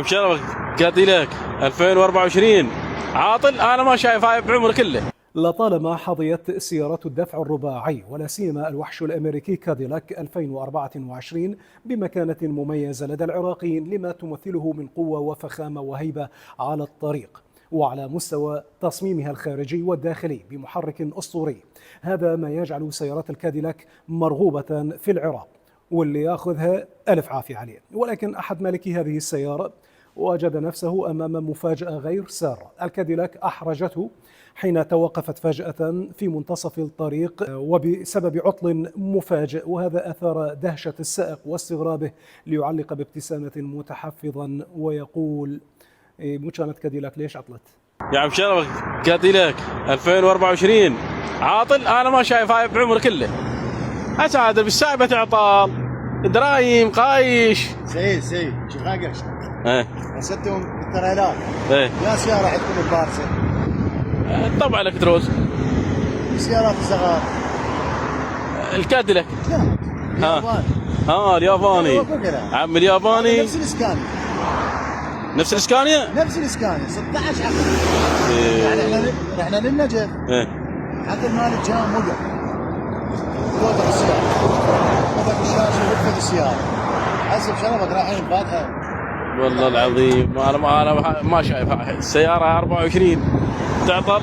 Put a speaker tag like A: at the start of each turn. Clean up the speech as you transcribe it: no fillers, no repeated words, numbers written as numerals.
A: بشرفك كاديلاك 2024 عاطل. انا ما شايف هاي بعمري كله.
B: لطالما حظيت سيارات الدفع الرباعي ولا سيما الوحش الامريكي كاديلاك 2024 بمكانة مميزة لدى العراقيين لما تمثله من قوة وفخامة وهيبة على الطريق، وعلى مستوى تصميمها الخارجي والداخلي بمحرك أسطوري. هذا ما يجعل سيارات الكاديلاك مرغوبة في العراق، واللي ياخذها ألف عافية عليه. ولكن أحد مالكي هذه السيارة وجد نفسه أمام مفاجأة غير سارة. الكاديلاك أحرجته حين توقفت فجأة في منتصف الطريق وبسبب عطل مفاجئ، وهذا أثار دهشة السائق واستغرابه، ليعلق بابتسامة متحفظا ويقول: مو كانت كاديلاك ليش عطلت؟
A: يا عم بشرفك كاديلاك 2024 عاطل. انا ما شايف هاي بعمري كله. اسعد بالسايبة تعطل درايم قايش.
C: سيد شوف هاي رصدتهم التريلات. يا سيارة عندكم البارسة
A: طبعا الكتروس.
C: السيارات الصغار
A: الكاديلاك.
C: الياباني.
A: الياباني. عم الياباني
C: نفس الاسكانيا.
A: نفس الاسكانيا.
C: نفس الاسكانيا 16 عقل. يعني احنا للنجف. عقل مال الجام وقف. توقف السيارة. وقف الشاشة وقفت السيارة. حسب شرفك رايحين بفاتحة.
A: والله العظيم انا ما شايف السيارة 24 تعطل.